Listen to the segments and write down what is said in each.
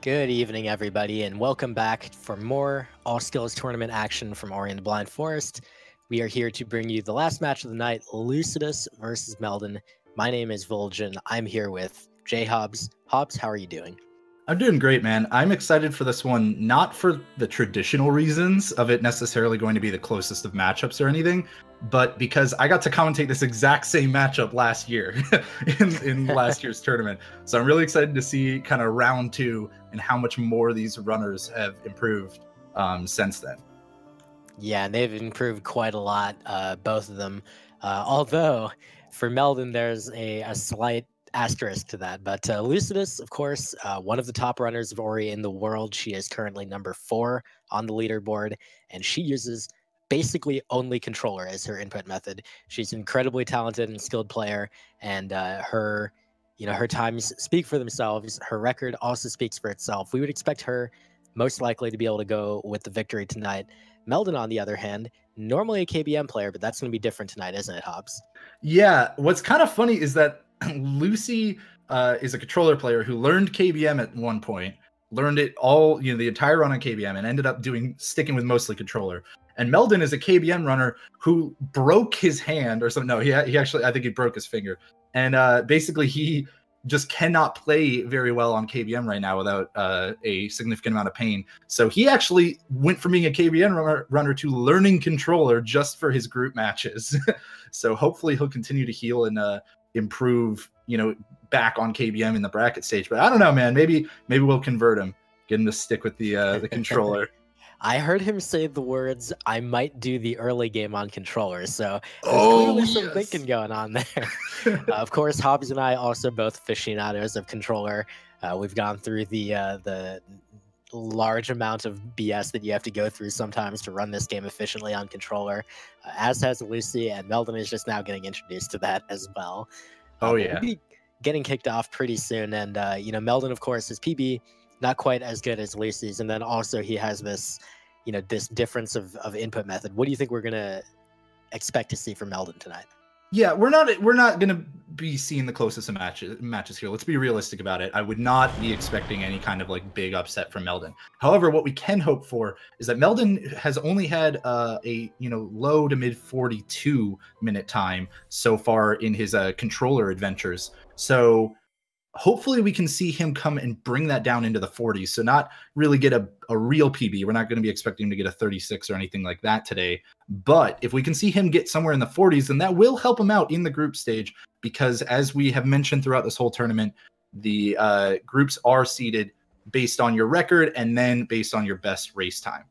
Good evening, everybody, and welcome back for more All Skills Tournament action from Ori and the Blind Forest. We are here to bring you the last match of the night, Lucidus versus Meldon. My name is Vol'jin. I'm here with J Hobbs. Hobbs, how are you doing? I'm doing great, man. I'm excited for this one, not for the traditional reasons of it necessarily going to be the closest of matchups or anything, but because I got to commentate this exact same matchup last year in last year's tournament. So I'm really excited to see kind of round two and how much more these runners have improved since then. Yeah, and they've improved quite a lot, both of them. Although, for Meldon, there's a slight asterisk to that. But Lucidus, of course, one of the top runners of Ori in the world. She is currently number 4 on the leaderboard, and she uses basically only controller as her input method. She's an incredibly talented and skilled player, and her times speak for themselves. Her record also speaks for itself. We would expect her most likely to be able to go with the victory tonight. Meldon, on the other hand, normally a KBM player, but that's going to be different tonight, isn't it, Hobbs? Yeah, what's kind of funny is that Lucy is a controller player who learned KBM at one point, learned it all, the entire run on KBM, and ended up sticking with mostly controller. And Meldon is a KBM runner who broke his hand or something. No, he actually, I think he broke his finger. And basically he just cannot play very well on KBM right now without a significant amount of pain. So he actually went from being a KBM runner to learning controller just for his group matches. So hopefully he'll continue to heal and improve, back on KBM in the bracket stage. But I don't know, man. Maybe we'll convert him, get him to stick with the controller. I heard him say the words, "I might do the early game on controller," so there's clearly some thinking going on there. Of course, Hobbs and I also both aficionados of controller. We've gone through the large amount of BS that you have to go through sometimes to run this game efficiently on controller, as has Lucy, and Meldon is just now getting introduced to that as well. Oh yeah. We'll be getting kicked off pretty soon, and Meldon, of course, his PB not quite as good as Lucy's, and then also he has this this difference of input method. What do you think we're gonna expect to see from Meldon tonight? Yeah, we're not gonna be seeing the closest of matches here. Let's be realistic about it. I would not be expecting any kind of big upset from Meldon. However, what we can hope for is that Meldon has only had a low to mid 42-minute time so far in his controller adventures. So hopefully we can see him come and bring that down into the 40s. So not really get a real PB. We're not going to be expecting him to get a 36 or anything like that today. But if we can see him get somewhere in the 40s, then that will help him out in the group stage. Because as we have mentioned throughout this whole tournament, the groups are seeded based on your record and then based on your best race time.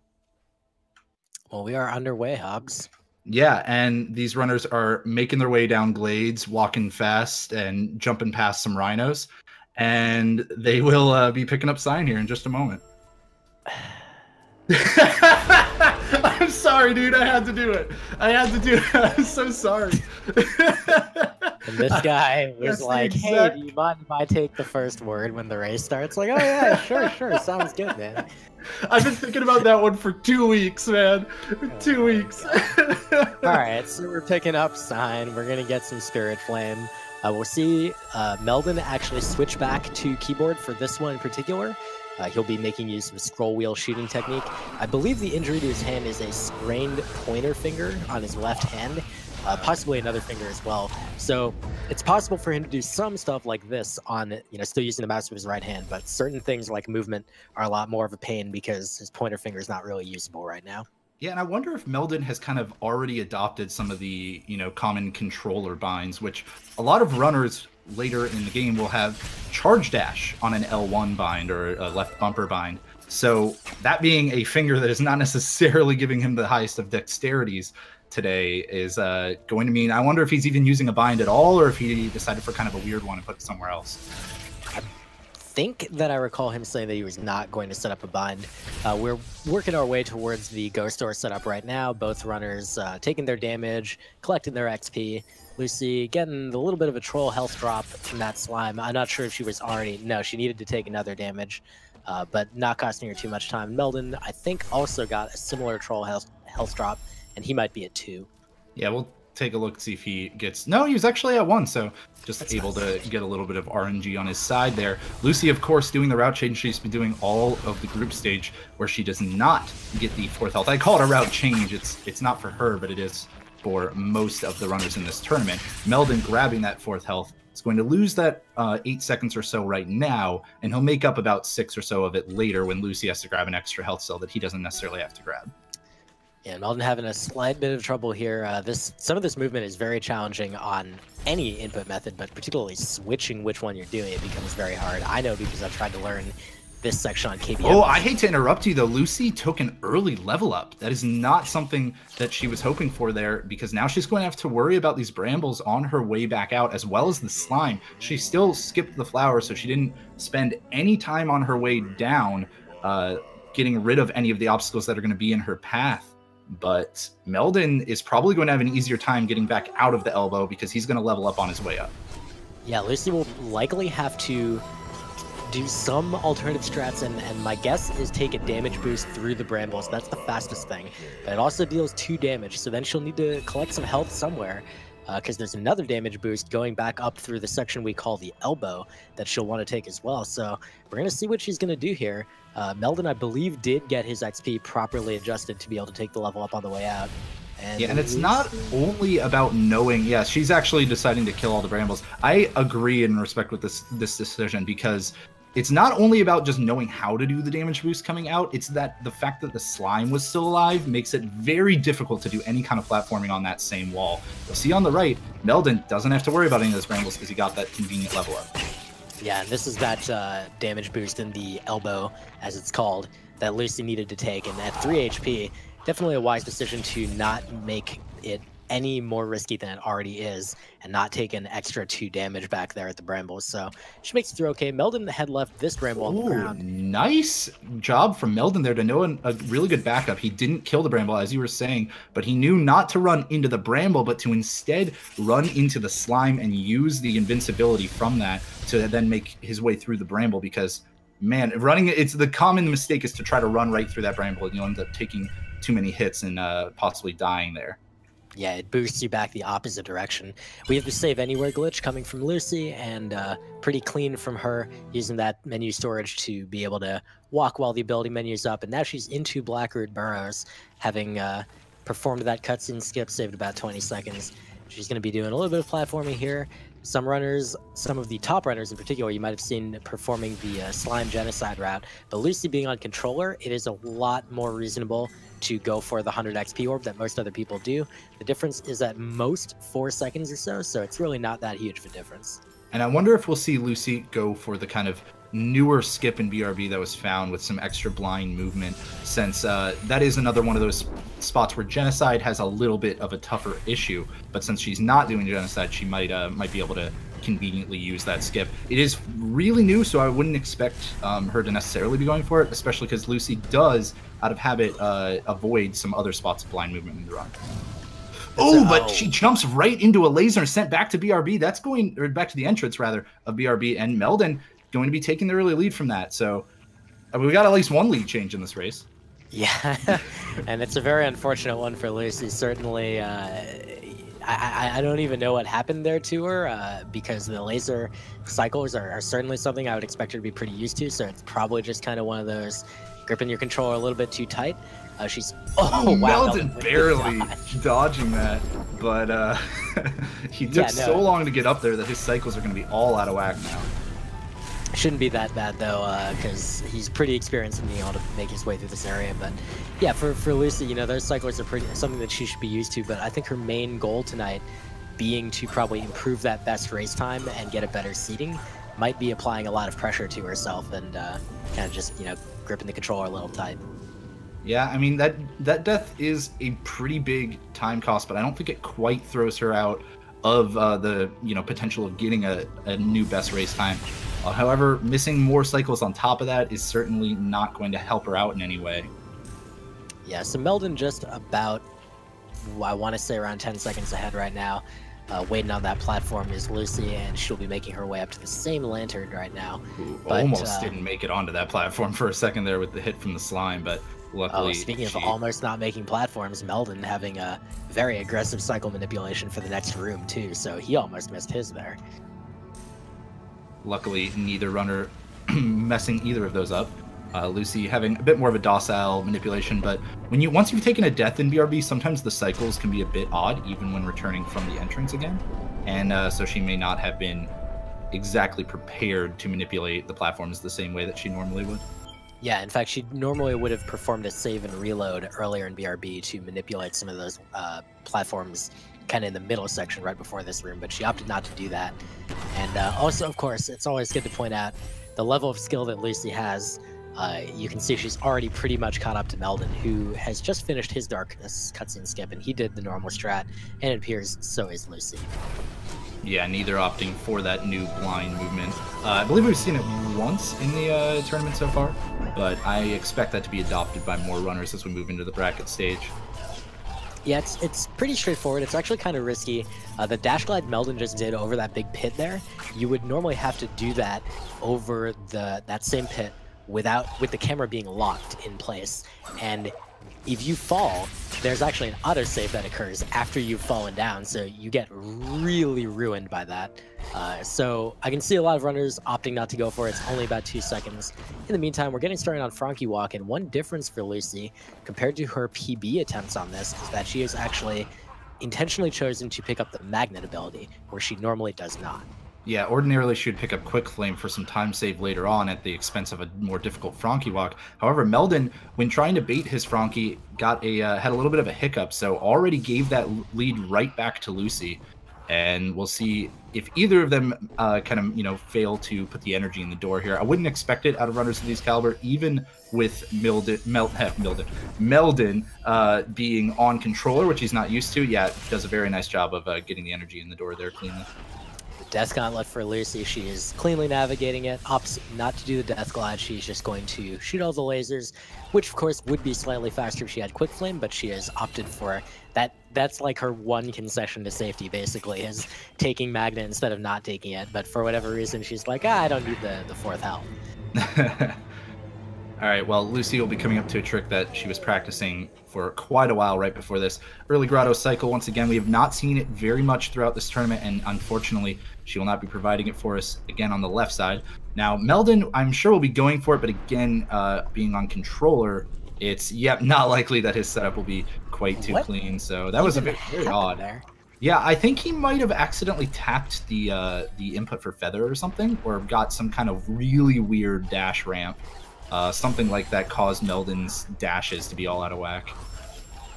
Well, we are underway, Hobbs. Yeah, and these runners are making their way down glades, walking fast and jumping past some rhinos, and they will be picking up sign here in just a moment. I'm sorry, dude. I had to do it. I'm so sorry. And this guy was like, "Hey, do you mind if I take the first word when the race starts?" Like, "Oh yeah, sure, sounds good, man." I've been thinking about that one for 2 weeks, man. 2 weeks. All right, so we're picking up sign. We're gonna get some Spirit Flame. We'll see Meldon actually switch back to keyboard for this one in particular. He'll be making use of a scroll wheel shooting technique. I believe the injury to his hand is a sprained pointer finger on his left hand, possibly another finger as well. So it's possible for him to do some stuff like this on, still using the mouse with his right hand, but certain things like movement are a lot more of a pain because his pointer finger is not really usable right now. Yeah, and I wonder if Meldon has kind of already adopted some of the, common controller binds, which a lot of runners later in the game will have charge dash on an L1 bind or a left bumper bind. So that being a finger that is not necessarily giving him the highest of dexterities today is going to mean, I wonder if he's even using a bind at all, or if he decided for kind of a weird one and put it somewhere else. I think that I recall him saying that he was not going to set up a bind. We're working our way towards the Ghost Door setup right now. Both runners taking their damage, collecting their XP. Lucy getting a little bit of a troll health drop from that slime. I'm not sure if she was already... No, she needed to take another damage, but not costing her too much time. Meldon, I think, also got a similar troll health drop, and he might be at 2. Yeah, we'll take a look, see if he gets... No, he was actually at 1, so just That's able nice. to get a little bit of RNG on his side there. Lucy, of course, doing the route change. She's been doing all of the group stage where she does not get the 4th health. I call it a route change. It's not for her, but it is for most of the runners in this tournament. Meldon grabbing that 4th health. Is going to lose that 8 seconds or so right now, and he'll make up about 6 or so of it later when Lucy has to grab an extra health cell that he doesn't necessarily have to grab. Yeah, Meldon having a slight bit of trouble here. Some of this movement is very challenging on any input method, but particularly switching which one you're doing, it becomes very hard. I know because I've tried to learn this section on KBM. Oh, I hate to interrupt you though. Lucy took an early level up. That is not something that she was hoping for there, because now she's going to have to worry about these brambles on her way back out, as well as the slime. She still skipped the flower, so she didn't spend any time on her way down getting rid of any of the obstacles that are going to be in her path. But Meldon is probably going to have an easier time getting back out of the elbow because he's going to level up on his way up. Yeah, Lucy will likely have to do some alternative strats, and my guess is take a damage boost through the brambles. That's the fastest thing, but it also deals 2 damage, so then she'll need to collect some health somewhere, because there's another damage boost going back up through the section we call the elbow that she'll want to take as well. So we're going to see what she's going to do here. Meldon, I believe, did get his XP properly adjusted to be able to take the level up on the way out. And it's not only about knowing. Yeah, she's actually deciding to kill all the brambles. I agree and respect with this decision, because it's not only about just knowing how to do the damage boost coming out, it's that the fact that the slime was still alive makes it very difficult to do any kind of platforming on that same wall. You'll see on the right, Meldon doesn't have to worry about any of those brambles because he got that convenient level up. Yeah, and this is that damage boost in the elbow, as it's called, that Lucy needed to take, and at 3 HP, definitely a wise decision to not make it any more risky than it already is, and not take an extra 2 damage back there at the brambles. So she makes it through okay. Meldon had left this bramble on the ground. Nice job from Meldon there to know a really good backup. He didn't kill the bramble, as you were saying, but he knew not to run into the bramble, but to instead run into the slime and use the invincibility from that to then make his way through the bramble. Because, man, it's the common mistake is to try to run right through that bramble, and you'll end up taking too many hits and possibly dying there. Yeah, it boosts you back the opposite direction. We have the save anywhere glitch coming from Lucy, and pretty clean from her, using that menu storage to be able to walk while the ability menu is up. And now she's into Blackroot Burrows, having performed that cutscene skip, saved about 20 seconds. She's going to be doing a little bit of platforming here. Some runners, some of the top runners in particular, you might have seen performing the slime genocide route. But Lucy being on controller, it is a lot more reasonable to go for the 100 XP orb that most other people do. The difference is at most 4 seconds or so, so it's really not that huge of a difference. And I wonder if we'll see Lucy go for the kind of newer skip in BRB that was found with some extra blind movement, since that is another one of those spots where genocide has a little bit of a tougher issue. But since she's not doing genocide, she might be able to conveniently use that skip. It is really new, so I wouldn't expect her to necessarily be going for it, especially because Lucy does, out of habit, avoid some other spots of blind movement in the run. Oh, but she jumps right into a laser and sent back to BRB. That's going, or back to the entrance rather, of BRB, and Meldon going to be taking the early lead from that. So we got at least one lead change in this race. Yeah, and it's a very unfortunate one for Lucy. Certainly, I don't even know what happened there to her, because the laser cycles are certainly something I would expect her to be pretty used to. So it's probably just kind of one of those gripping your controller a little bit too tight. She's wow, Meldon barely dodging that, but he took so long to get up there that his cycles are going to be all out of whack now. Shouldn't be that bad though, because he's pretty experienced in being able to make his way through this area. But yeah, for Lucy, you know, those cycles are something that she should be used to. But I think her main goal tonight being to probably improve that best race time and get a better seating, might be applying a lot of pressure to herself and kind of just, you know, gripping the controller a little tight. Yeah, I mean, that death is a pretty big time cost, but I don't think it quite throws her out of the, you know, potential of getting a new best race time. However, missing more cycles on top of that is certainly not going to help her out in any way. Yeah, so Meldon just about, I want to say around 10 seconds ahead right now. Waiting on that platform is Lucy, and she'll be making her way up to the same lantern right now. Ooh, but, almost didn't make it onto that platform for a second there with the hit from the slime, but Luckily, speaking of almost not making platforms, Meldon having a very aggressive cycle manipulation for the next room too, so he almost missed his there. Luckily, neither runner messing either of those up. Lucy having a bit more of a docile manipulation, but once you've taken a death in BRB, sometimes the cycles can be a bit odd, even when returning from the entrance again. And so she may not have been exactly prepared to manipulate the platforms the same way that she normally would. Yeah, in fact, she normally would have performed a save and reload earlier in BRB to manipulate some of those platforms kind of in the middle section right before this room, but she opted not to do that. And also, of course, it's always good to point out the level of skill that Lucy has. You can see she's already pretty much caught up to Meldon, who has just finished his Darkness cutscene skip, and he did the normal strat, and it appears so is Lucy. Yeah, neither opting for that new blind movement. I believe we've seen it once in the tournament so far, but I expect that to be adopted by more runners as we move into the bracket stage. Yeah, it's pretty straightforward. It's actually kind of risky. The dash glide Meldon just did over that big pit there, you would normally have to do that over that same pit with the camera being locked in place. And if you fall, there's actually an autosave that occurs after you've fallen down, so you get really ruined by that. So I can see a lot of runners opting not to go for it. It's only about 2 seconds. In the meantime, we're getting started on Frankie Walk, and one difference for Lucy compared to her PB attempts on this is that she has actually intentionally chosen to pick up the magnet ability, where she normally does not. Yeah, ordinarily she would pick up Quick Flame for some time save later on at the expense of a more difficult Frankie Walk. However, Meldon, when trying to bait his Frankie, had a little bit of a hiccup, so already gave that lead right back to Lucy. And we'll see if either of them fail to put the energy in the door here. I wouldn't expect it out of runners of these caliber, even with Meldon being on controller, which he's not used to. Yeah, does a very nice job of getting the energy in the door there cleanly. Death Gauntlet for Lucy, she is cleanly navigating it. Opts not to do the Death Glide, she's just going to shoot all the lasers, which of course would be slightly faster if she had Quick Flame, but she has opted for that. That's like her one concession to safety, basically, is taking Magnet instead of not taking it. But for whatever reason, she's like, I don't need the fourth health. All right, well, Lucy will be coming up to a trick that she was practicing for quite a while right before this. Early Grotto Cycle, once again, we have not seen it very much throughout this tournament, and unfortunately, she will not be providing it for us again on the left side. Now, Meldon, I'm sure will be going for it, but again, being on controller, it's, not likely that his setup will be quite too clean, so that was a bit very odd. There? Yeah, I think he might have accidentally tapped the input for Feather or something, or got some kind of really weird dash ramp. Something like that caused Meldon's dashes to be all out of whack.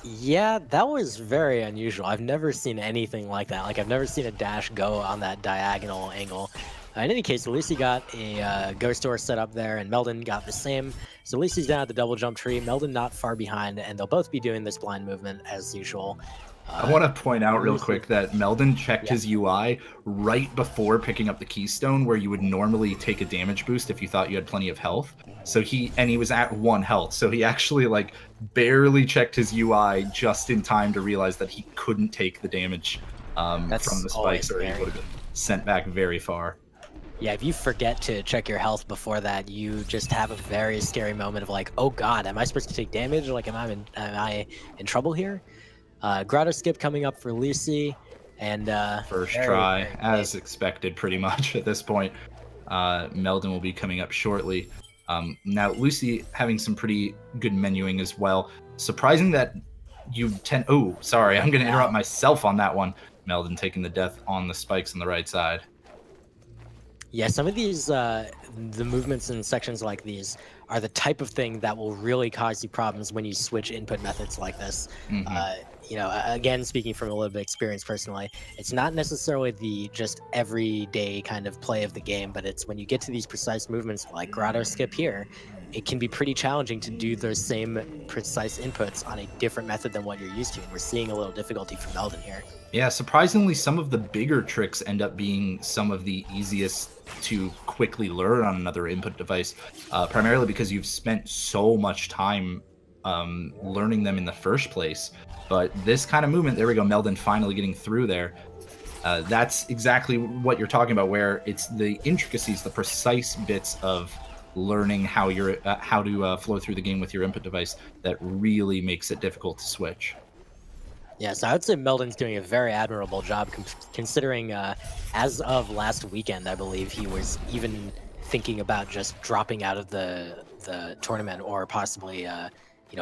Yeah, that was very unusual. I've never seen anything like that. Like, I've never seen a dash go on that diagonal angle. In any case, Lucy got a Ghost Door set up there, and Meldon got the same. So Lucy's down at the double jump tree, Meldon not far behind, and they'll both be doing this blind movement as usual. I want to point out real quick that Meldon checked his UI right before picking up the Keystone, where you would normally take a damage boost if you thought you had plenty of health. So he was at 1 health, so he actually like barely checked his UI just in time to realize that he couldn't take the damage from the spikes, or he would have been sent back very far. Yeah, if you forget to check your health before that, you just have a very scary moment of like, oh god, am I supposed to take damage? Like, am I in trouble here? Grotto skip coming up for Lucy, and first try, as expected, pretty much at this point. Meldon will be coming up shortly. Now Lucy having some pretty good menuing as well. Surprising that you oh, sorry, I'm going to interrupt myself on that one. Meldon taking the death on the spikes on the right side. Yeah, some of these, the movements in sections like these are the type of thing that will really cause you problems when you switch input methods like this. You know, again, speaking from a little bit of experience personally, it's not necessarily the just everyday kind of play of the game, but it's when you get to these precise movements like Grotto Skip here, it can be pretty challenging to do those same precise inputs on a different method than what you're used to. And we're seeing a little difficulty from Meldon here. Yeah, surprisingly, some of the bigger tricks end up being some of the easiest to quickly learn on another input device, primarily because you've spent so much time learning them in the first place. But this kind of movement, there we go, Meldon finally getting through there. That's exactly what you're talking about, where it's the intricacies, the precise bits of learning how to flow through the game with your input device that really makes it difficult to switch. Yeah, so I would say Meldon's doing a very admirable job considering as of last weekend, I believe he was even thinking about just dropping out of the tournament or possibly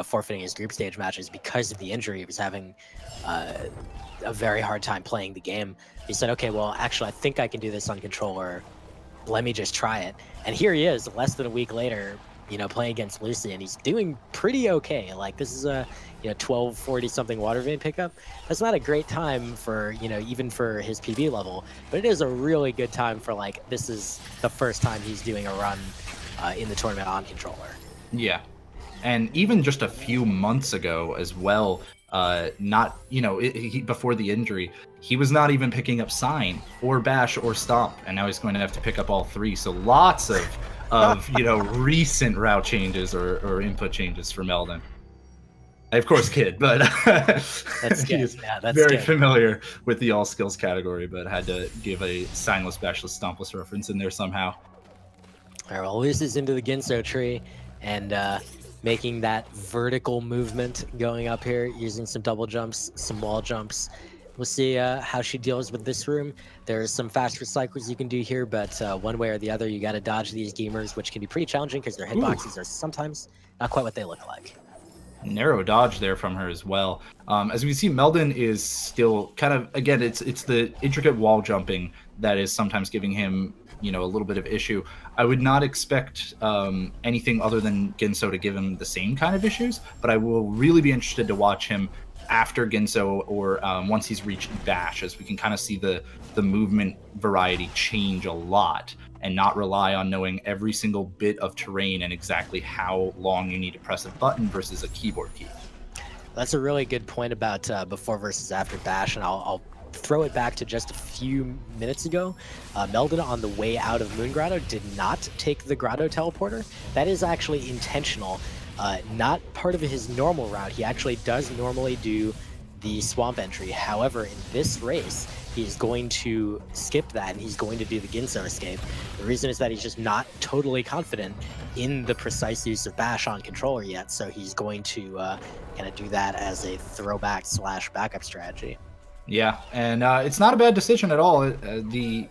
forfeiting his group stage matches because of the injury. He was having a very hard time playing the game. He said, okay, well, actually, I think I can do this on controller. Let me just try it. And here he is, less than a week later, playing against Lucy, and he's doing pretty okay. Like, this is a 1240 something water vein pickup. That's not a great time for even for his PB level, but it is a really good time for, like, this is the first time he's doing a run in the tournament on controller. Yeah, and even just a few months ago as well, before the injury, he was not even picking up Sign or Bash or Stomp, and now he's going to have to pick up all three. So lots of recent route changes or input changes for Meldon. I, of course, kid, but that's he's that's very familiar with the all skills category, but had to give a Signless, Bashless, Stompless reference in there somehow. All right, well, Lucy's into the Ginso tree and making that vertical movement going up here, using some double jumps, some wall jumps. We'll see how she deals with this room. There's some faster cycles you can do here, but one way or the other, you got to dodge these gamers, which can be pretty challenging because their hitboxes are sometimes not quite what they look like. Narrow dodge there from her as well. As we see, Meldon is still kind of, again, it's the intricate wall jumping that is sometimes giving him a little bit of issue. I would not expect anything other than Ginso to give him the same kind of issues, but I will really be interested to watch him after Ginso or once he's reached Bash, as we can kind of see the movement variety change a lot and not rely on knowing every single bit of terrain and exactly how long you need to press a button versus a keyboard key. That's a really good point about before versus after Bash, and I'll throw it back to just a few minutes ago. Meldon, on the way out of Moon Grotto, did not take the Grotto teleporter. That is actually intentional, not part of his normal route. He actually does normally do the swamp entry. However, in this race, he's going to skip that and he's going to do the Ginso escape. The reason is that he's just not totally confident in the precise use of Bash on controller yet, so he's going to kind of do that as a throwback / backup strategy. Yeah, and it's not a bad decision at all. The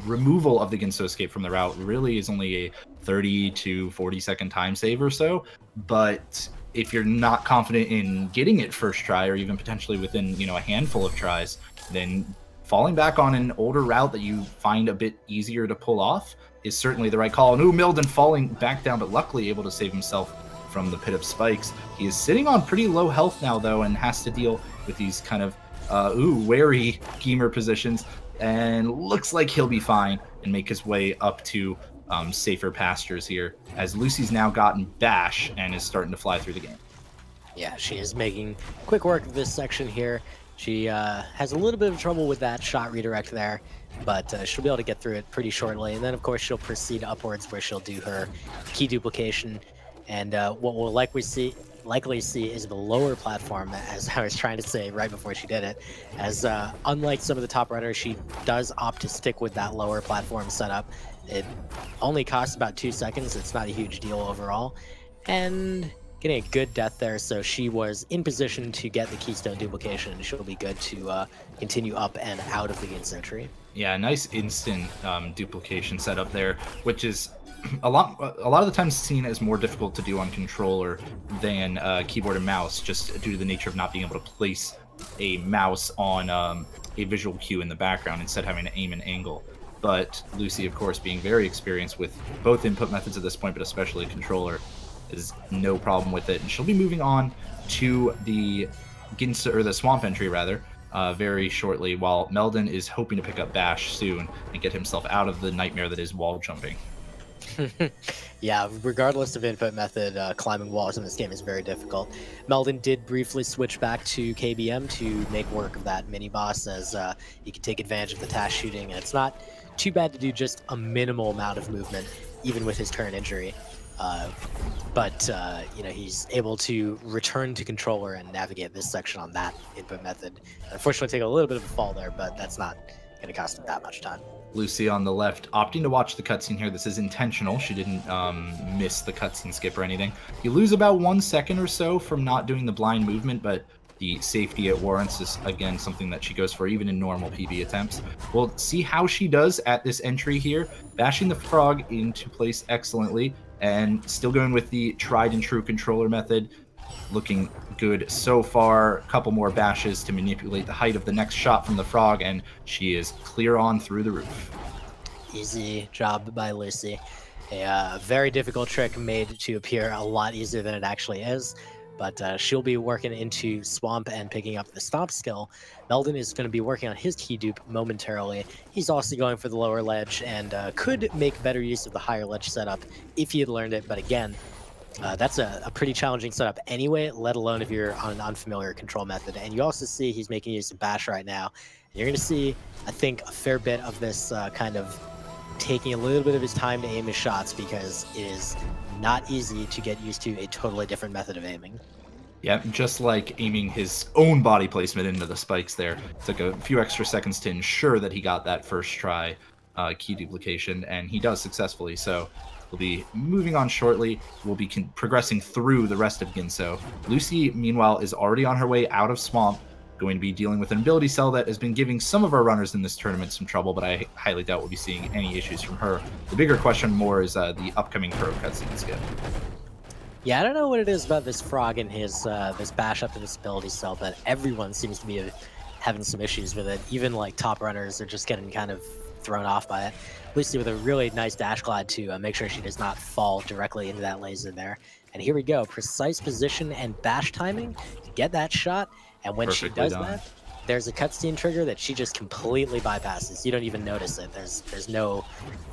removal of the Ginso escape from the route really is only a 30 to 40 second time save or so, but if you're not confident in getting it first try or even potentially within a handful of tries, then falling back on an older route that you find a bit easier to pull off is certainly the right call. And Meldon falling back down, but luckily able to save himself from the pit of spikes. He is sitting on pretty low health now though, and has to deal with these kind of wary gamer positions, and looks like he'll be fine and make his way up to safer pastures here, as Lucy's now gotten Bash and is starting to fly through the game. Yeah, she is making quick work of this section here. She has a little bit of trouble with that shot redirect there, but she'll be able to get through it pretty shortly. And then, of course, she'll proceed upwards where she'll do her key duplication. And what we'll likely see is the lower platform, as I was trying to say right before she did it, as unlike some of the top runners, she does opt to stick with that lower platform setup. It only costs about 2 seconds. It's not a huge deal overall. And getting a good death there, so she was in position to get the keystone duplication. She'll be good to continue up and out of the Ginso tree. Yeah, nice instant duplication setup there, which is a lot of the times seen as more difficult to do on controller than keyboard and mouse, just due to the nature of not being able to place a mouse on a visual cue in the background, instead having to aim and angle. But Lucy, of course, being very experienced with both input methods at this point, but especially controller, is no problem with it. And she'll be moving on to the Ginso, or the swamp entry rather, very shortly, while Meldon is hoping to pick up Bash soon and get himself out of the nightmare that is wall jumping. Yeah, regardless of input method, climbing walls in this game is very difficult. Meldon did briefly switch back to KBM to make work of that mini boss, as he can take advantage of the task shooting, and it's not too bad to do just a minimal amount of movement, even with his current injury. But he's able to return to controller and navigate this section on that input method. Unfortunately, take a little bit of a fall there, but that's not going to cost him that much time. Lucy on the left, opting to watch the cutscene here. This is intentional. She didn't miss the cutscene skip or anything. You lose about 1 second or so from not doing the blind movement, but the safety it warrants is, again, something that she goes for even in normal PB attempts. We'll see how she does at this entry here, bashing the frog into place excellently, and still going with the tried and true controller method. Looking good so far. A couple more bashes to manipulate the height of the next shot from the frog, and she is clear on through the roof. Easy job by Lucy. A very difficult trick made to appear a lot easier than it actually is. But she'll be working into Swamp and picking up the Stomp skill. Meldon is going to be working on his key dupe momentarily. He's also going for the lower ledge and could make better use of the higher ledge setup if he had learned it. But again, that's a pretty challenging setup anyway, let alone if you're on an unfamiliar control method. And you also see he's making use of Bash right now. And you're going to see, I think, a fair bit of this kind of taking a little bit of his time to aim his shots, because it is not easy to get used to a totally different method of aiming. Yeah, just like aiming his own body placement into the spikes there. Took a few extra seconds to ensure that he got that first try key duplication, and he does successfully. So we'll be moving on shortly. We'll be progressing through the rest of Ginso. Lucy, meanwhile, is already on her way out of Swamp, going to be dealing with an ability cell that has been giving some of our runners in this tournament some trouble, but I highly doubt we'll be seeing any issues from her. The bigger question more is the upcoming Pro cutscene skip. Yeah, I don't know what it is about this frog and his this bash up to this ability cell, but everyone seems to be having some issues with it. Even like top runners are just getting kind of thrown off by it. Lucy with a really nice dash glide to make sure she does not fall directly into that laser there. And here we go, precise position and bash timing to get that shot. And when she does that, there's a cutscene trigger that she just completely bypasses. You don't even notice it. There's no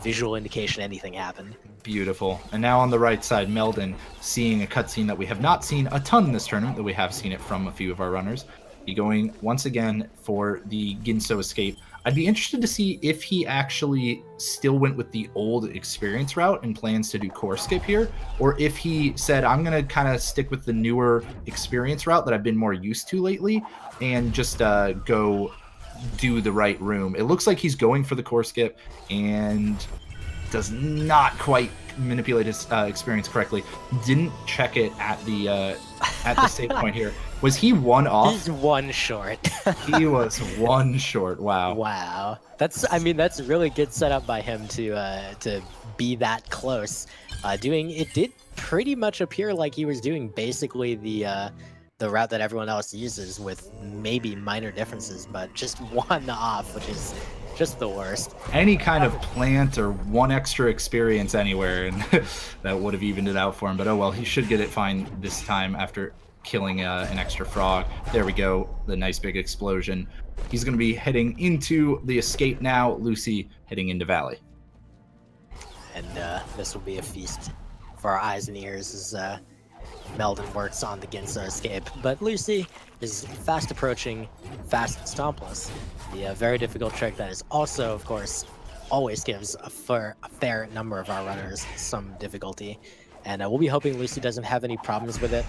visual indication anything happened. Beautiful. And now on the right side, Meldon seeing a cutscene that we have not seen a ton in this tournament, that we have seen it from a few of our runners. Be going once again for the Ginso escape. I'd be interested to see if he actually still went with the old experience route and plans to do core skip here, or if he said, I'm going to kind of stick with the newer experience route that I've been more used to lately and just go do the right room. It looks like he's going for the core skip and does not quite manipulate his experience correctly. Didn't check it at the save point here. Was he one off? He's one short. He was one short. Wow. Wow. That's a really good setup by him to be that close. It did pretty much appear like he was doing basically the route that everyone else uses, with maybe minor differences, but just one off, which is just the worst. Any kind of plant or one extra experience anywhere, and that would have evened it out for him. But oh well, he should get it fine this time after killing an extra frog. There we go. The nice big explosion. He's going to be heading into the escape now. Lucy heading into Valley. And this will be a feast for our eyes and ears as Meldon works on the Ginso escape. But Lucy is fast approaching fast stompless. The very difficult trick that is also, of course, always gives a fair number of our runners some difficulty. And we'll be hoping Lucy doesn't have any problems with it.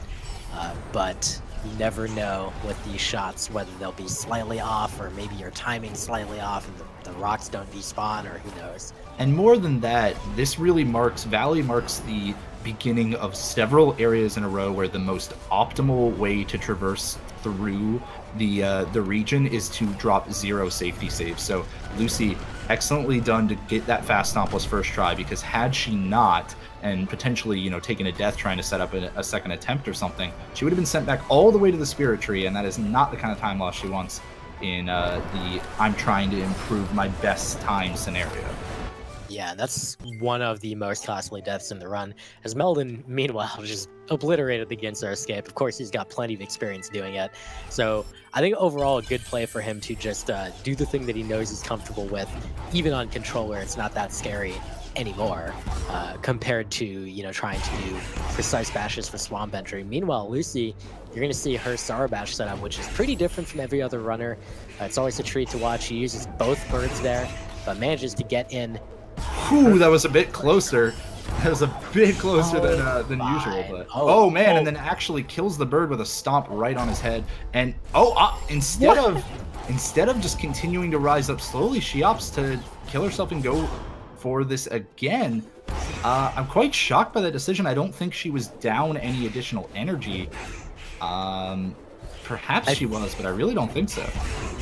But you never know with these shots whether they'll be slightly off, or maybe your timing slightly off and the rocks don't despawn, or who knows. And more than that, this really Valley marks the beginning of several areas in a row where the most optimal way to traverse through the region is to drop 0 safety saves. So Lucy, excellently done to get that fast stompless first try, because had she not, and potentially, taken a death trying to set up a second attempt or something, she would have been sent back all the way to the spirit tree, and that is not the kind of time loss she wants in the I'm trying to improve my best time scenario. Yeah, that's one of the most costly deaths in the run, as Meldon, meanwhile, just obliterated the Ginso escape. Of course, he's got plenty of experience doing it. So I think overall a good play for him to just do the thing that he knows he's comfortable with, even on control where it's not that scary anymore, compared to, trying to do precise bashes for Swamp entry. Meanwhile, Lucy, you're going to see her Sorrow Bash setup, which is pretty different from every other runner. It's always a treat to watch. She uses both birds there, but manages to get in. Whew, that was a bit closer. That was a bit closer than usual. But oh man, and then actually kills the bird with a stomp right on his head. And instead of instead of just continuing to rise up slowly, she opts to kill herself and go for this again. I'm quite shocked by that decision. I don't think she was down any additional energy. Perhaps she was, but I really don't think so.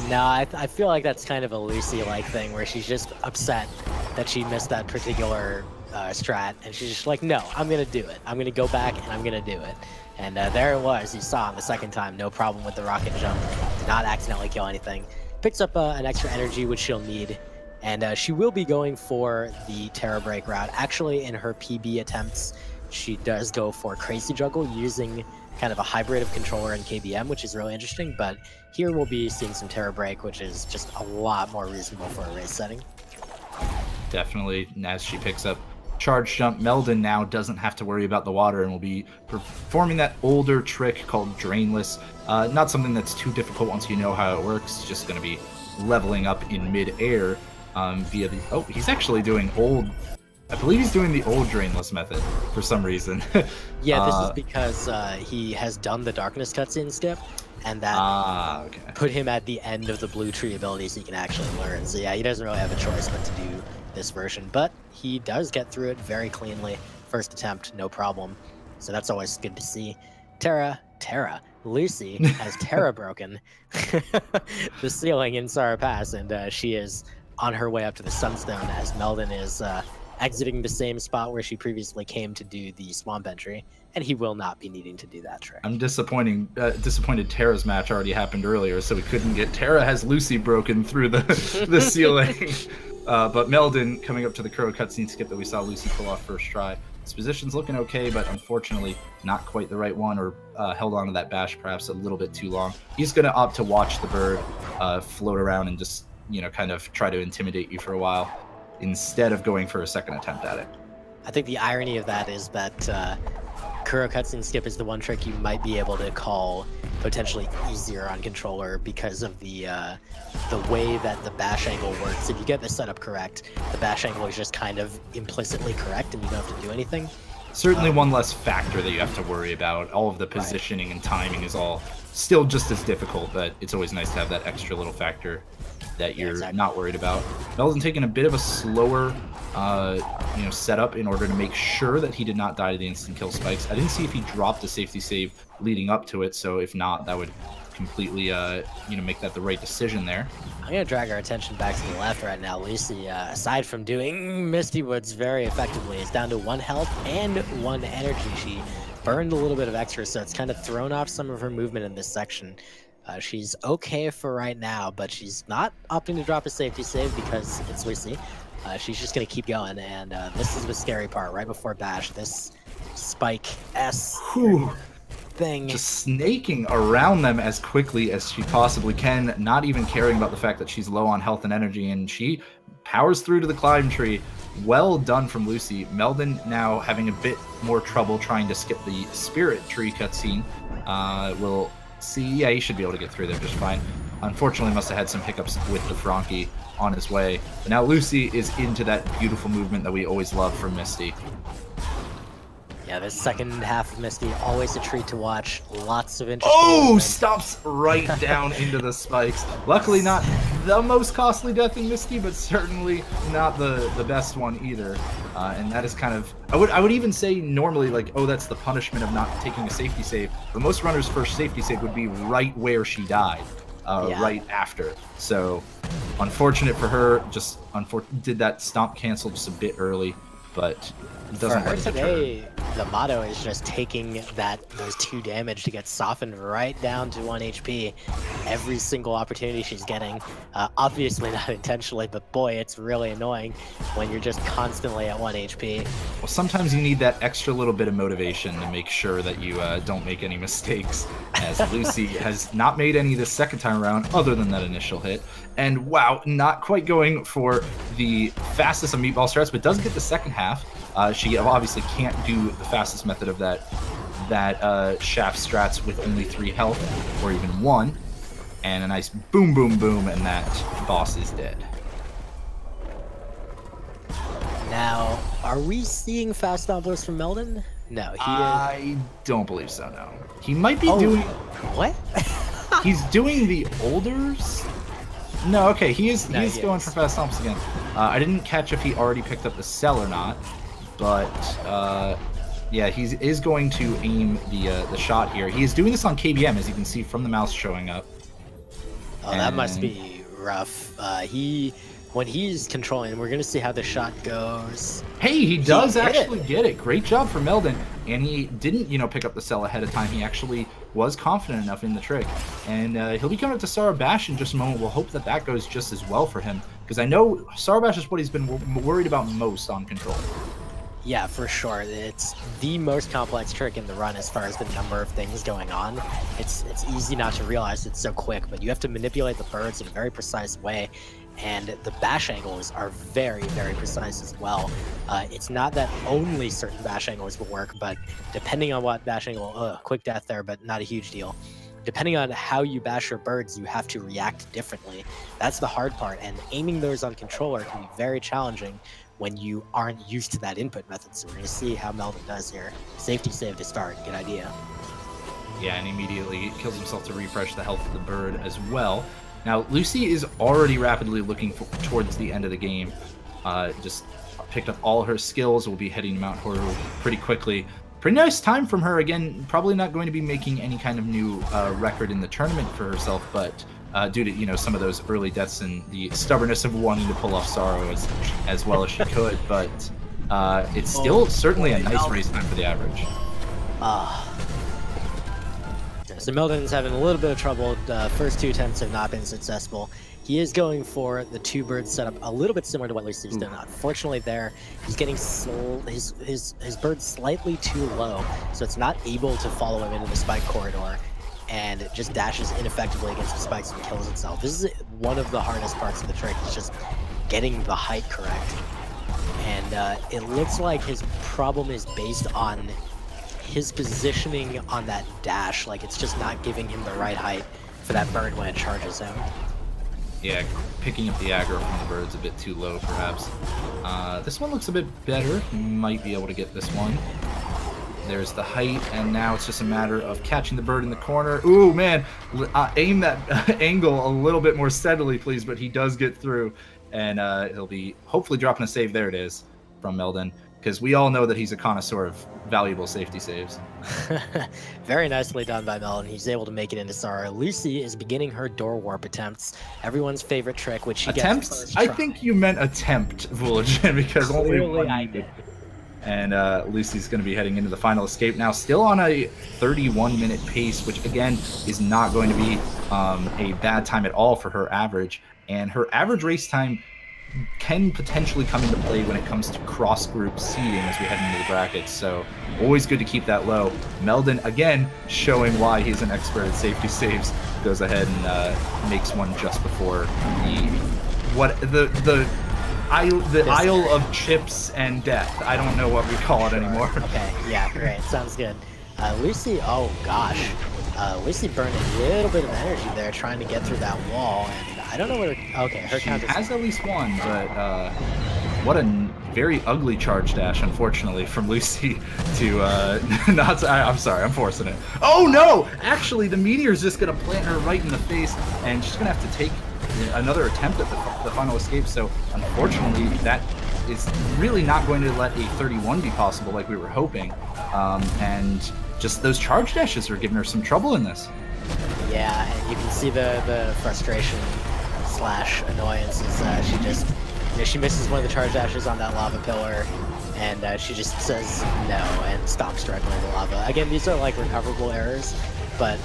No, I feel like that's kind of a Lucy-like thing where she's just upset that she missed that particular strat, and she's just like, no, I'm going to do it. I'm going to go back, and I'm going to do it. And there it was. You saw on the second time, no problem with the rocket jump. Did not accidentally kill anything. Picks up an extra energy, which she'll need. And she will be going for the Terra Break route. Actually, in her PB attempts, she does go for Crazy Juggle using kind of a hybrid of controller and KBM, which is really interesting. But here we'll be seeing some Terra Break, which is just a lot more reasonable for a race setting. Definitely, as she picks up Charge Jump, Meldon now doesn't have to worry about the water and will be performing that older trick called Drainless. Not something that's too difficult once you know how it works. It's just going to be leveling up in mid-air via the... Oh, he's actually doing old... I believe he's doing the old Drainless method for some reason. Yeah, this is because he has done the Darkness cutscene skip, and that put him at the end of the Blue Tree abilities he can actually learn. So yeah, he doesn't really have a choice but to do this version, but he does get through it very cleanly. First attempt, no problem. So that's always good to see. Lucy has Terra broken the ceiling in Sara Pass, and she is on her way up to the Sunstone as Meldon is exiting the same spot where she previously came to do the swamp entry, and he will not be needing to do that trick. I'm disappointed Terra's match already happened earlier, so we couldn't get... Terra has Lucy broken through the ceiling. But Meldon coming up to the Kuro cutscene skip that we saw Lucy pull off first try. His position's looking okay, but unfortunately not quite the right one, or held onto that bash perhaps a little bit too long. He's going to opt to watch the bird float around and just, kind of try to intimidate you for a while, instead of going for a second attempt at it. I think the irony of that is that Kuro cutscene skip is the one trick you might be able to call potentially easier on controller because of the way that the bash angle works. If you get the setup correct, the bash angle is just kind of implicitly correct and you don't have to do anything. Certainly one less factor that you have to worry about. All of the positioning and timing is all still just as difficult, but it's always nice to have that extra little factor that you're not worried about. Meldon taking a bit of a slower setup in order to make sure that he did not die to the instant kill spikes. I didn't see if he dropped a safety save leading up to it, so if not, that would completely make that the right decision there. I'm gonna drag our attention back to the left right now. Lucy, aside from doing Misty Woods very effectively, is down to 1 health and 1 energy. She burned a little bit of extra, so it's kind of thrown off some of her movement in this section. She's okay for right now, but she's not opting to drop a safety save because it's Lucy. She's just going to keep going, and this is the scary part. Right before bash, this Spike S thing. Just snaking around them as quickly as she possibly can, not even caring about the fact that she's low on health and energy, and she powers through to the climb tree. Well done from Lucy. Meldon now having a bit more trouble trying to skip the Spirit Tree cutscene. We'll see. Yeah, he should be able to get through there just fine. Unfortunately, must have had some hiccups with the Frankie on his way. But now Lucy is into that beautiful movement that we always love from Misty. Yeah, this second half of Misty, always a treat to watch. Lots of interesting movement. Stomps right down into the spikes. Luckily not the most costly death in Misty, but certainly not the best one either. And that is kind of... I would even say normally, like, oh, that's the punishment of not taking a safety save. But most runners' first safety save would be right where she died. Right after. So, unfortunate for her, just did that stomp cancel just a bit early, but it doesn't hurt today. The motto is just taking those 2 damage to get softened right down to 1 HP every single opportunity she's getting. Obviously not intentionally, but boy, it's really annoying when you're just constantly at 1 HP. Well, sometimes you need that extra little bit of motivation to make sure that you don't make any mistakes, as Lucy has not made any this second time around other than that initial hit. And wow, not quite going for the fastest of meatball strats, but does get the second half. She obviously can't do the fastest method of that shaft strats with only 3 health, or even 1. And a nice boom, boom, boom, and that boss is dead. Now, are we seeing fast stomplers from Meldon? No, I don't believe so, no. He might be doing... What? He's doing the older No, okay, he is going is. for fast stomps again. I didn't catch if he already picked up the cell or not, but yeah, he is going to aim the shot here. He is doing this on KBM, as you can see from the mouse showing up. Oh, that must be rough. When he's controlling, we're gonna see how the shot goes. Hey, he does actually get it. Great job for Meldon. And he didn't, pick up the cell ahead of time. He actually was confident enough in the trick. And he'll be coming up to Sarabash in just a moment. We'll hope that that goes just as well for him, because I know Sarabash is what he's been worried about most on control. Yeah, for sure. It's the most complex trick in the run as far as the number of things going on. It's easy not to realize it's so quick, but you have to manipulate the birds in a very precise way. And the bash angles are very, very precise as well. It's not that only certain bash angles will work, but depending on what bash angle, quick death there, but not a huge deal. Depending on how you bash your birds, you have to react differently. That's the hard part, and aiming those on controller can be very challenging when you aren't used to that input method. So we're going to see how Meldon does here. Safety save to start, good idea. Yeah, and immediately kills himself to refresh the health of the bird as well. Now, Lucy is already rapidly looking towards the end of the game. Just picked up all her skills, will be heading to Mount Horror pretty quickly. Pretty nice time from her. Again, probably not going to be making any kind of new record in the tournament for herself, but due to, some of those early deaths and the stubbornness of wanting to pull off Sorrow as well as she could. But it's still certainly a nice race time for the average. So Meldon's having a little bit of trouble. The first two attempts have not been successful. He is going for the two bird setup, a little bit similar to what Lucy's done. Unfortunately, there he's getting his bird slightly too low, so it's not able to follow him into the spike corridor, and it just dashes ineffectively against the spikes and kills itself. This is one of the hardest parts of the trick. It's just getting the height correct, and it looks like his problem is based on his positioning on that dash. Like, it's just not giving him the right height for that bird when it charges him. Yeah, picking up the aggro from the bird's a bit too low, perhaps. This one looks a bit better. Might be able to get this one. There's the height, and now it's just a matter of catching the bird in the corner. Ooh, man, aim that angle a little bit more steadily, please, but he does get through, and he'll be hopefully dropping a save. There it is from Meldon, because we all know that he's a connoisseur of valuable safety saves. Very nicely done by Meldon. He's able to make it into Sorrow. Lucy is beginning her door warp attempts. Everyone's favorite trick, which she gets first try. I think you meant attempt, Voolagin, because only one I did. And Lucy's going to be heading into the final escape now, still on a 31-minute pace, which again is not going to be a bad time at all for her average. And her average race time can potentially come into play when it comes to cross-group seeding as we head into the brackets, so always good to keep that low. Meldon, again, showing why he's an expert at safety saves, goes ahead and makes one just before the Isle of Chips and Death. I don't know what we call it anymore. Okay, yeah, great, sounds good. Lucy, oh gosh, Lucy burned a little bit of energy there trying to get through that wall, and I don't know what her count has at least one, but what a very ugly charge dash, unfortunately, from Lucy to not. I'm sorry, I'm forcing it. Oh no! Actually, the meteor's just gonna plant her right in the face, and she's gonna have to take another attempt at the final escape. So unfortunately, that is really not going to let a 31 be possible like we were hoping, and just those charge dashes are giving her some trouble in this. Yeah, and you can see the frustration / annoyance is she just, she misses one of the charge dashes on that lava pillar, and she just says no and stops directly in the lava. Again, these are like recoverable errors, but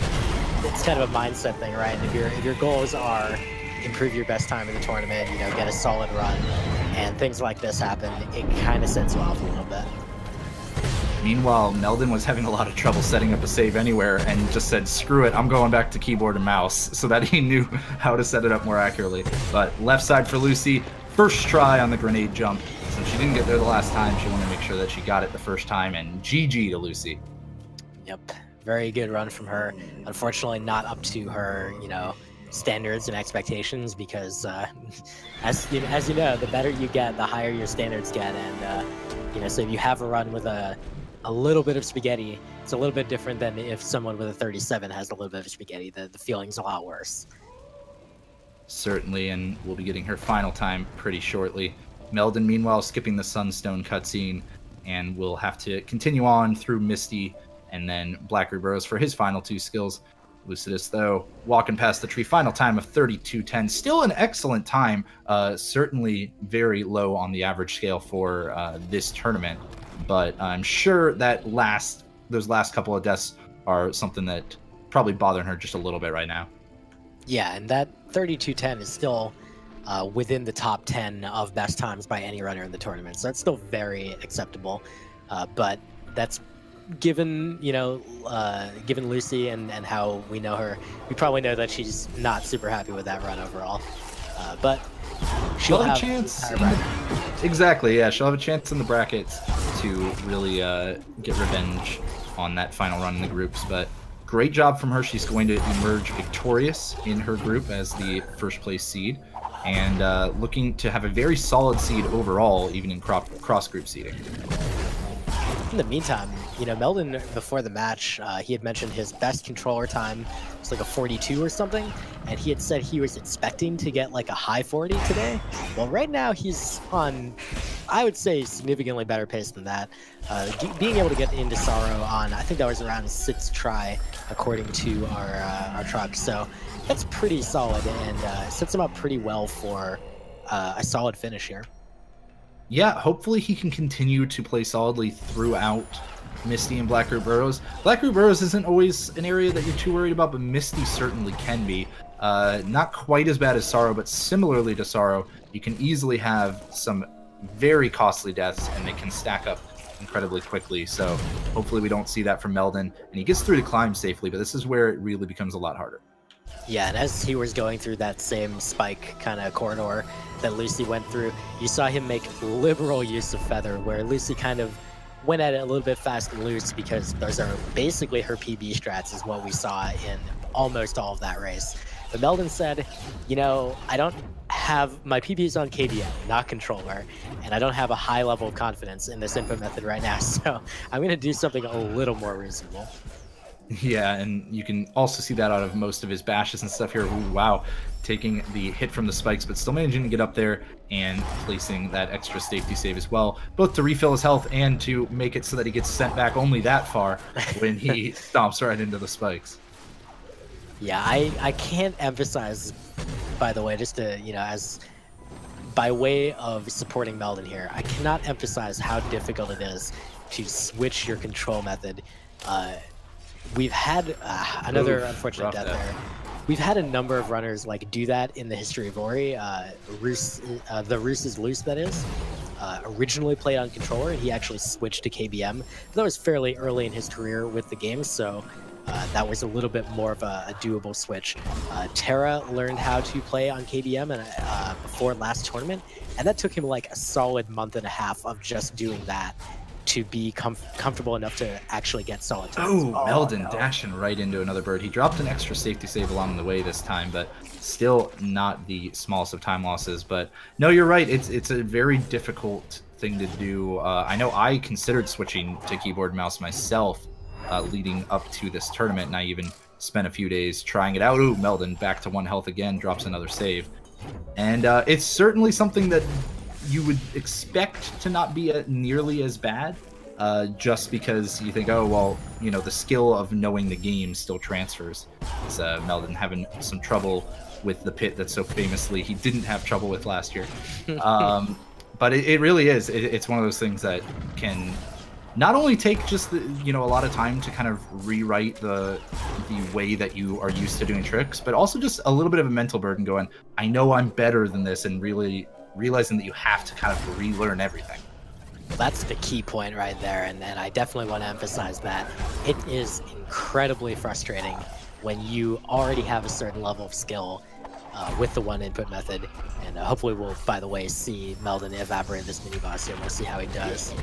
it's kind of a mindset thing, right? If your goals are improve your best time in the tournament, get a solid run, and things like this happen, it kind of sets you off a little bit. Meanwhile, Meldon was having a lot of trouble setting up a save anywhere and just said, screw it, I'm going back to keyboard and mouse, so that he knew how to set it up more accurately. But left side for Lucy, first try on the grenade jump. Since she didn't get there the last time, she wanted to make sure that she got it the first time, and GG to Lucy. Yep, very good run from her. Unfortunately, not up to her, standards and expectations, because as you know, the better you get, the higher your standards get, and so if you have a run with a little bit of spaghetti, it's a little bit different than if someone with a 37 has a little bit of spaghetti. The feeling's a lot worse. certainly, and we'll be getting her final time pretty shortly. Meldon, meanwhile, skipping the Sunstone cutscene, and we'll have to continue on through Misty and then Blackroot Burrows for his final 2 skills. Lucidus, though, walking past the tree, final time of 32:10. Still an excellent time, certainly very low on the average scale for this tournament, but I'm sure that those last couple of deaths are something that probably bothering her just a little bit right now. Yeah, and that 32:10 is still within the top 10 of best times by any runner in the tournament, so that's still very acceptable. But that's given, given Lucy and how we know her, we probably know that she's not super happy with that run overall. But she'll have a chance. Exactly, yeah, she'll have a chance in the brackets to really get revenge on that final run in the groups. But great job from her. She's going to emerge victorious in her group as the first place seed, and looking to have a very solid seed overall, even in cross group seeding. In the meantime, Meldon, before the match, he had mentioned his best controller time was like a 42 or something, and he had said he was expecting to get like a high 40 today. Well, right now he's on, I would say, significantly better pace than that. Being able to get into Sorrow on, I think that was around 6th try, according to our truck. So that's pretty solid, and sets him up pretty well for a solid finish here. Yeah, hopefully he can continue to play solidly throughout Misty and Blackroot Burrows. Blackroot Burrows isn't always an area that you're too worried about, but Misty certainly can be. Not quite as bad as Sorrow, but similarly to Sorrow, you can easily have some very costly deaths, and they can stack up incredibly quickly. So hopefully we don't see that from Meldon, and he gets through the climb safely, but this is where it really becomes a lot harder. Yeah, and as he was going through that same spike kind of corridor that Lucy went through, you saw him make liberal use of Feather, where Lucy kind of went at it a little bit fast and loose, because those are basically her PB strats, is what we saw in almost all of that race. But Meldon said, I don't have my PBs on KBM, not controller, and I don't have a high level of confidence in this input method right now, so I'm going to do something a little more reasonable. Yeah, and you can also see that out of most of his bashes and stuff here. Ooh, wow, taking the hit from the spikes, but still managing to get up there and placing that extra safety save as well, both to refill his health and to make it so that he gets sent back only that far when he stomps right into the spikes. Yeah, I can't emphasize, by the way, just to, as by way of supporting Meldon here, I cannot emphasize how difficult it is to switch your control method. We've had another unfortunate death there. We've had a number of runners do that in the history of Ori. The Roos is Loose, that is. Originally played on controller, and he actually switched to KBM. That was fairly early in his career with the game, so that was a little bit more of a doable switch. Terra learned how to play on KBM before last tournament, and that took him like a solid month and a half of just doing that to be comfortable enough to actually get solid times. Oh, Meldon dashing right into another bird. He dropped an extra safety save along the way this time, but still not the smallest of time losses. But no, you're right. It's a very difficult thing to do. I know I considered switching to keyboard and mouse myself leading up to this tournament, and I even spent a few days trying it out. Ooh, Meldon back to 1 health again, drops another save. And it's certainly something that you would expect to not be nearly as bad, just because you think, oh, well, the skill of knowing the game still transfers. It's Meldon having some trouble with the pit that so famously he didn't have trouble with last year. But it really is. It's one of those things that can not only take just a lot of time to kind of rewrite the way that you are used to doing tricks, but also just a little bit of a mental burden going, I know I'm better than this, and really realizing that you have to kind of relearn everything. Well, that's the key point right there, and I definitely want to emphasize that. It is incredibly frustrating when you already have a certain level of skill with the one input method, and hopefully we'll, by the way, see Meldon evaporate this mini boss here. We'll see how he does.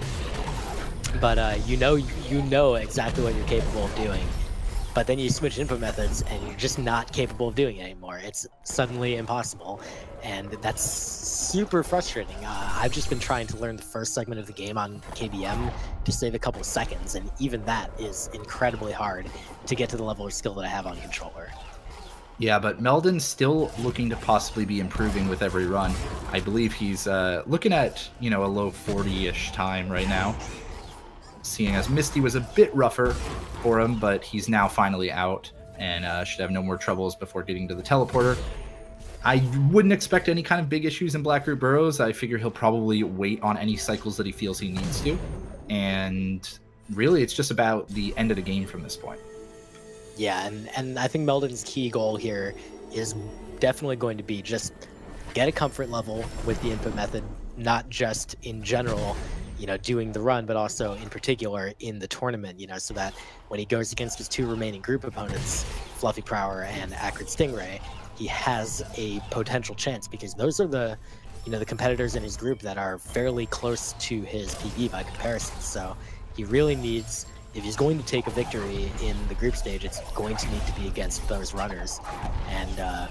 But you know exactly what you're capable of doing, but then you switch input methods and you're just not capable of doing it anymore. It's suddenly impossible, and that's super frustrating. I've just been trying to learn the first segment of the game on KBM to save a couple of seconds, and even that is incredibly hard to get to the level of skill that I have on controller. Yeah, but Meldon's still looking to possibly be improving with every run. I believe he's looking at, a low 40-ish time right now. Seeing as Misty was a bit rougher for him, but he's now finally out and should have no more troubles before getting to the teleporter. I wouldn't expect any kind of big issues in Blackroot Burrows. I figure he'll probably wait on any cycles that he feels he needs to. And really, it's just about the end of the game from this point. Yeah, and I think Meldon's key goal here is definitely going to be just get a comfort level with the input method, not just in general, doing the run, but also in particular in the tournament, so that when he goes against his two remaining group opponents, Fluffy Prower and Acrid Stingray, he has a potential chance, because those are the competitors in his group that are fairly close to his PB by comparison. So he really needs, if he's going to take a victory in the group stage, it's going to need to be against those runners. And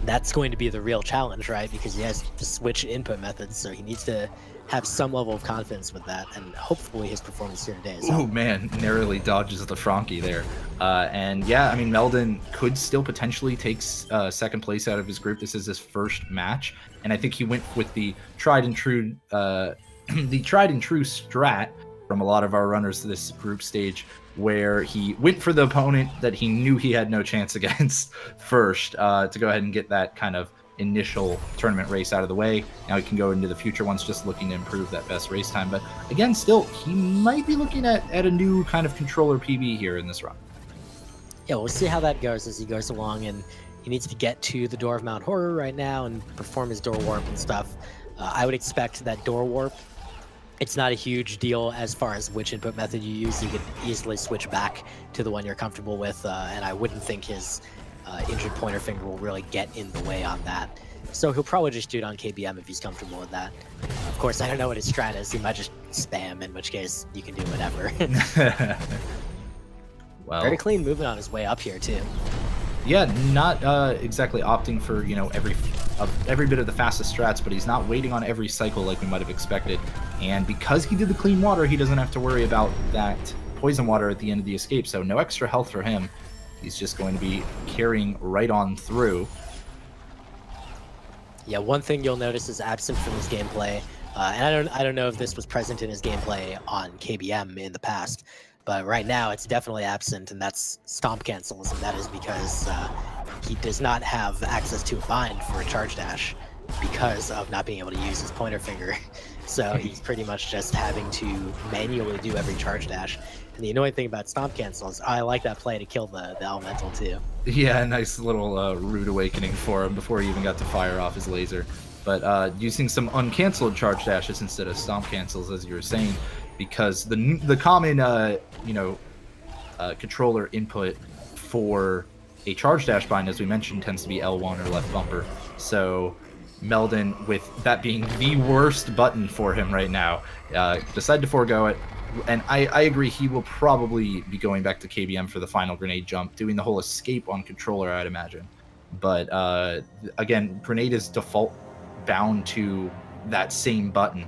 that's going to be the real challenge, right? Because he has to switch input methods, so he needs to have some level of confidence with that, and hopefully his performance here today is Oh man, narrowly dodges the Frankie there. And yeah, I mean, Meldon could still potentially take second place out of his group. This is his first match, and I think he went with the tried and true strat from a lot of our runners this group stage, where he went for the opponent that he knew he had no chance against first, to go ahead and get that kind of initial tournament race out of the way. Now he can go into the future ones just looking to improve that best race time. But again, still, he might be looking at a new kind of controller PB here in this run. Yeah, we'll see how that goes as he goes along, and he needs to get to the Door of Mount Horror right now and perform his Door Warp and stuff. I would expect that Door Warp, it's not a huge deal as far as which input method you use. You could easily switch back to the one you're comfortable with, and I wouldn't think his injured pointer finger will really get in the way on that. So he'll probably just do it on KBM if he's comfortable with that. Of course, I don't know what his strat is. He might just spam, in which case you can do whatever. Well, very clean movement on his way up here too. Yeah, not exactly opting for every bit of the fastest strats, but he's not waiting on every cycle like we might have expected. And because he did the clean water, he doesn't have to worry about that poison water at the end of the escape. So no extra health for him. He's just going to be carrying right on through. Yeah, one thing you'll notice is absent from his gameplay, and I don't know if this was present in his gameplay on KBM in the past, but right now it's definitely absent, and that's stomp cancels, and that is because he does not have access to a bind for a charge dash because of not being able to use his pointer finger. So he's pretty much just having to manually do every charge dash. And the annoying thing about stomp cancels, I like that play to kill the elemental too. Yeah, nice little rude awakening for him before he even got to fire off his laser. But using some uncanceled charge dashes instead of stomp cancels, as you were saying, because the common controller input for a charge dash bind, as we mentioned, tends to be L1 or left bumper. So Meldon, with that being the worst button for him right now, decided to forego it. And I agree, he will probably be going back to KBM for the final grenade jump, doing the whole escape on controller, I'd imagine. But again, grenade is default bound to that same button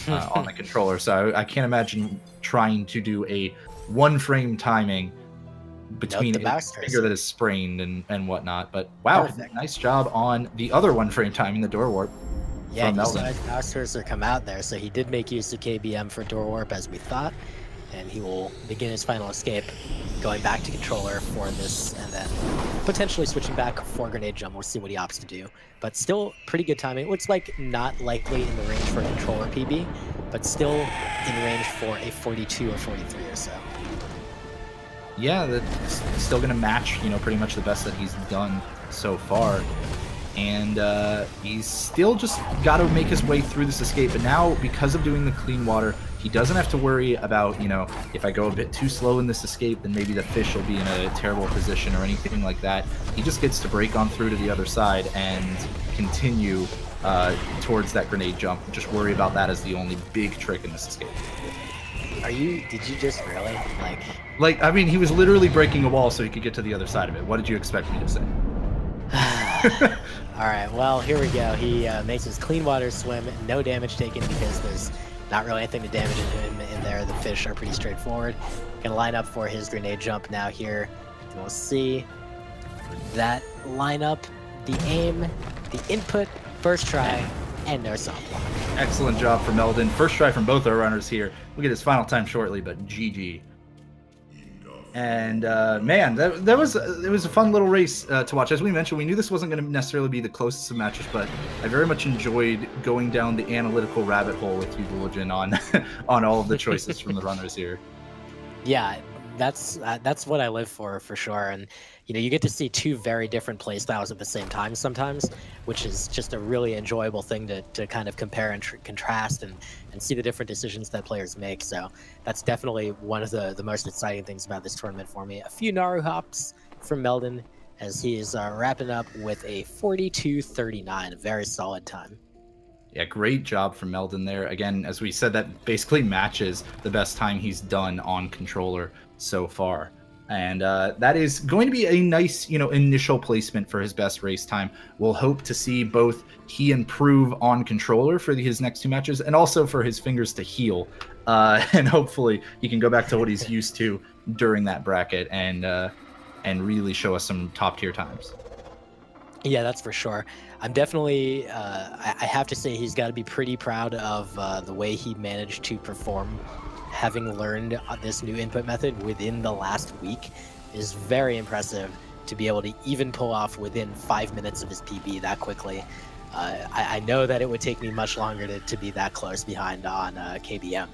on the controller, so I can't imagine trying to do a one-frame timing between a finger that is sprained and whatnot. But wow, perfect. Nice job on the other one-frame timing, the door warp. Yeah, he saw his mouse cursor come out there, so he did make use of KBM for door warp as we thought, and he will begin his final escape, going back to controller for this, and then potentially switching back for grenade jump. We'll see what he opts to do, but still pretty good timing. It looks like not likely in the range for a controller PB, but still in range for a 42 or 43 or so. Yeah, that's still going to match, pretty much the best that he's done so far. And he's still just got to make his way through this escape. But now, because of doing the clean water, he doesn't have to worry about, if I go a bit too slow in this escape, then maybe the fish will be in a terrible position or anything like that. He just gets to break on through to the other side and continue towards that grenade jump. Just worry about that as the only big trick in this escape. Did you just really, Like, I mean, he was literally breaking a wall so he could get to the other side of it. What did you expect me to say? Alright, well, here we go. He makes his clean water swim, no damage taken because there's not really anything to damage him in there. The fish are pretty straightforward. Gonna line up for his grenade jump now here. And we'll see. that lineup, the aim, the input, first try, and no soft block. Excellent job from Meldon. First try from both our runners here. We'll get his final time shortly, but GG. And man, it was a fun little race to watch. As we mentioned, we knew this wasn't going to necessarily be the closest of matches, but I very much enjoyed going down the analytical rabbit hole with you, Bulletin, on on all of the choices from the runners here. Yeah, that's what I live for sure. And you get to see two very different play styles at the same time sometimes, which is just a really enjoyable thing to kind of compare and contrast and see the different decisions that players make. So that's definitely one of the most exciting things about this tournament for me. A few Naru hops from Meldon as he is wrapping up with a 42-39, a very solid time. Yeah, great job from Meldon there. Again, as we said, that basically matches the best time he's done on controller so far. And that is going to be a nice, initial placement for his best race time. We'll hope to see both he improve on controller for his next two matches and also for his fingers to heal. And hopefully he can go back to what he's used to during that bracket and really show us some top tier times. Yeah, that's for sure. I'm definitely, I have to say he's got to be pretty proud of the way he managed to perform. Having learned this new input method within the last week is very impressive to be able to even pull off within 5 minutes of his PB that quickly. I know that it would take me much longer to be that close behind on KBM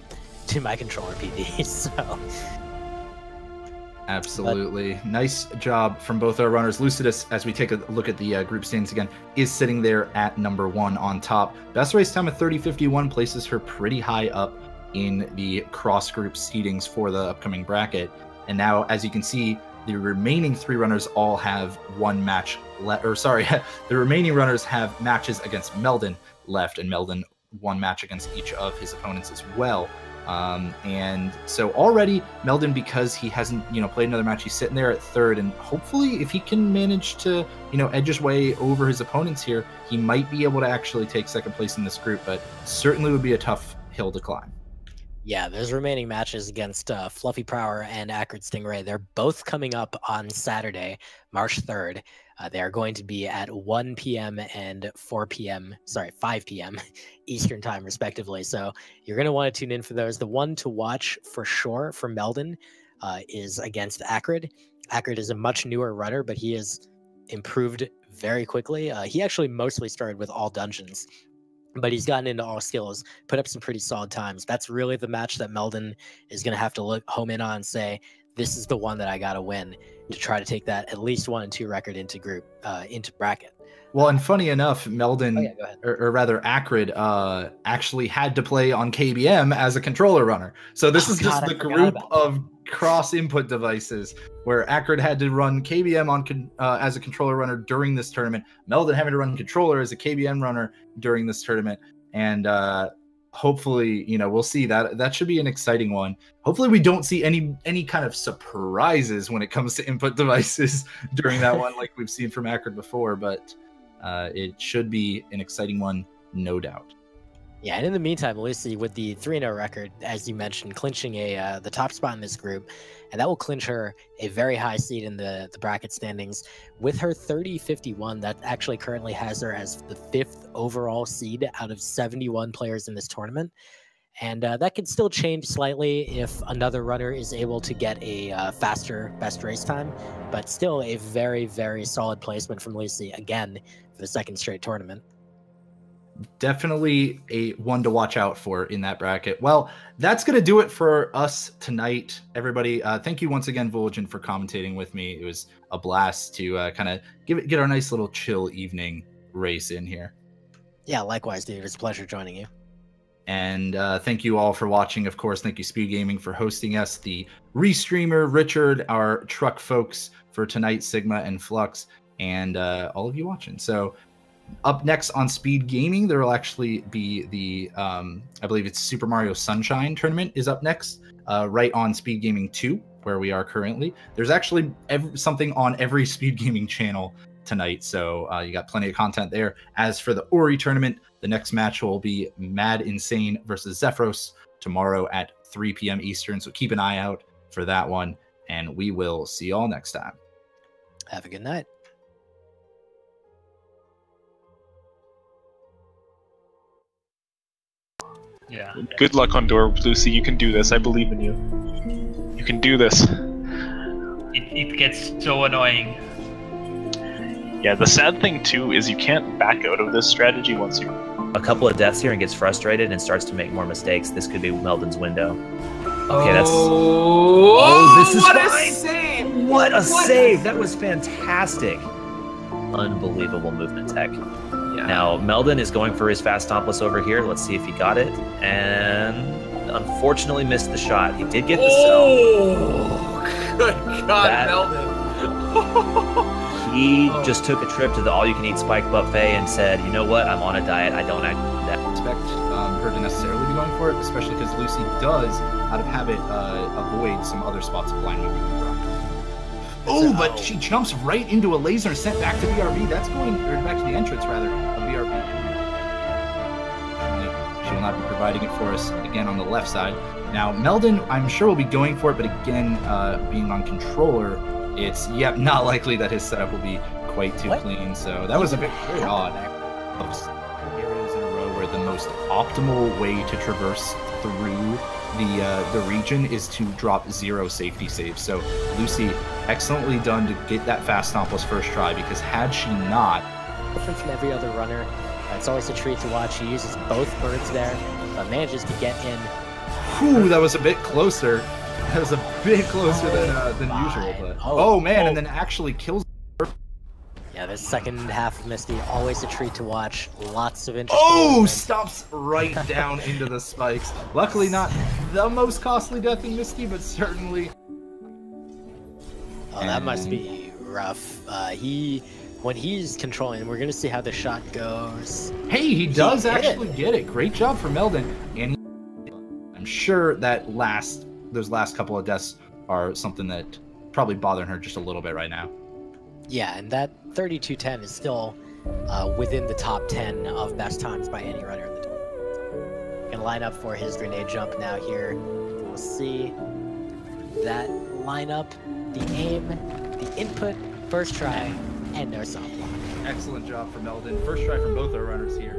to my controller PB, so... Absolutely. Nice job from both our runners. Lucidus, as we take a look at the group standings again, is sitting there at number 1 on top. Best race time of 30:51 places her pretty high up in the cross-group seedings for the upcoming bracket. And now, as you can see, the remaining 3 runners all have one match the remaining runners have matches against Meldon left, and Meldon one match against each of his opponents as well. And so already Meldon, because he hasn't, played another match, he's sitting there at 3rd, and hopefully if he can manage to, edge his way over his opponents here, he might be able to actually take 2nd place in this group, but certainly would be a tough hill to climb. Yeah, those remaining matches against Fluffy Prower and Acrid Stingray, they're both coming up on Saturday, March 3rd. They are going to be at 1 p.m. and 5 p.m. Eastern time, respectively. So you're going to want to tune in for those. The one to watch for sure for Meldon is against Acrid. Acrid is a much newer runner, but he has improved very quickly. He actually mostly started with all dungeons, but he's gotten into all skills, put up some pretty solid times. That's really the match that Meldon is going to have to home in on and say, this is the one that I got to win to try to take that at least 1 and 2 record into bracket. Well, and funny enough, Meldon, or rather Acrid, actually had to play on KBM as a controller runner. So this is just the group of cross input devices where Acrid had to run KBM on as a controller runner during this tournament. Meldon having to run controller as a KBM runner during this tournament. And hopefully, we'll see that should be an exciting one. Hopefully we don't see any kind of surprises when it comes to input devices during that one like we've seen from Acrid before, but it should be an exciting one, no doubt. Yeah, and in the meantime, Lucy, with the 3-0 record, as you mentioned, clinching the top spot in this group, and that will clinch her a very high seed in the bracket standings. With her 30-51, that actually currently has her as the 5th overall seed out of 71 players in this tournament. And that could still change slightly if another runner is able to get a faster best race time, but still a very, very solid placement from Lucy, again, for the 2nd straight tournament. Definitely a one to watch out for in that bracket. Well, that's going to do it for us tonight, everybody. Thank you once again, Vulgin, for commentating with me. It was a blast to kind of get our nice little chill evening race in here. Yeah, likewise, dude. It's a pleasure joining you. And thank you all for watching. Of course, thank you, Speed Gaming, for hosting us, the Restreamer, Richard, our truck folks for tonight, Sigma and Flux, and all of you watching. So up next on Speed Gaming, there will actually be the, I believe it's Super Mario Sunshine tournament is up next, right on Speed Gaming 2, where we are currently. There's actually something on every Speed Gaming channel tonight, so you got plenty of content there. As for the Ori tournament, the next match will be Mad Insane versus Zephyros tomorrow at 3 p.m. Eastern, so keep an eye out for that one, and we will see you all next time. Have a good night. Yeah. Good luck on door, Lucy. You can do this. I believe in you. You can do this. It gets so annoying. Yeah, the sad thing too is you can't back out of this strategy once you... A couple of deaths here and gets frustrated and starts to make more mistakes. This could be Meldon's window. Okay, that's... Oh, this is what fine. a save! What a save! That was fantastic. Unbelievable movement tech. Yeah. Now, Meldon is going for his fast stompless over here. Let's see if he got it. And unfortunately missed the shot. He did get the cell. Oh, good God, Meldon. He just took a trip to the all-you-can-eat spike buffet and said, you know what, I'm on a diet. I don't expect her to necessarily be going for it, especially because Lucy does, out of habit, avoid some other spots of blind movement. Oh, but she jumps right into a laser and sent back to BRB. That's going, or back to the entrance, rather, of BRB. She will not be providing it for us again on the left side. Now, Meldon, I'm sure will be going for it, but again, being on controller, it's, not likely that his setup will be quite too clean. So that was a bit very odd. Areas in a row where the most optimal way to traverse through the region is to drop 0 safety saves. So Lucy, excellently done to get that fast stompless first try, because had she not... Different from every other runner. It's always a treat to watch. She uses both birds there, but manages to get in. Whew, that was a bit closer. That was a bit closer than usual. But oh man, and then actually kills. Yeah, this second half of Misty, always a treat to watch. Lots of interesting. Oh, stops right down into the spikes. Luckily, not the most costly death in Misty, but certainly. Oh, that must be rough. When he's controlling, we're gonna see how the shot goes. Hey, he does actually get it. Great job for Meldon, and I'm sure that those last couple of deaths are something that probably bothering her just a little bit right now. Yeah, and that 32:10 is still within the top 10 of best times by any runner in the tour. Gonna line up for his grenade jump now here. We'll see that lineup, the aim, the input, first try, and no soft block. Excellent job for Meldon. First try from both our runners here.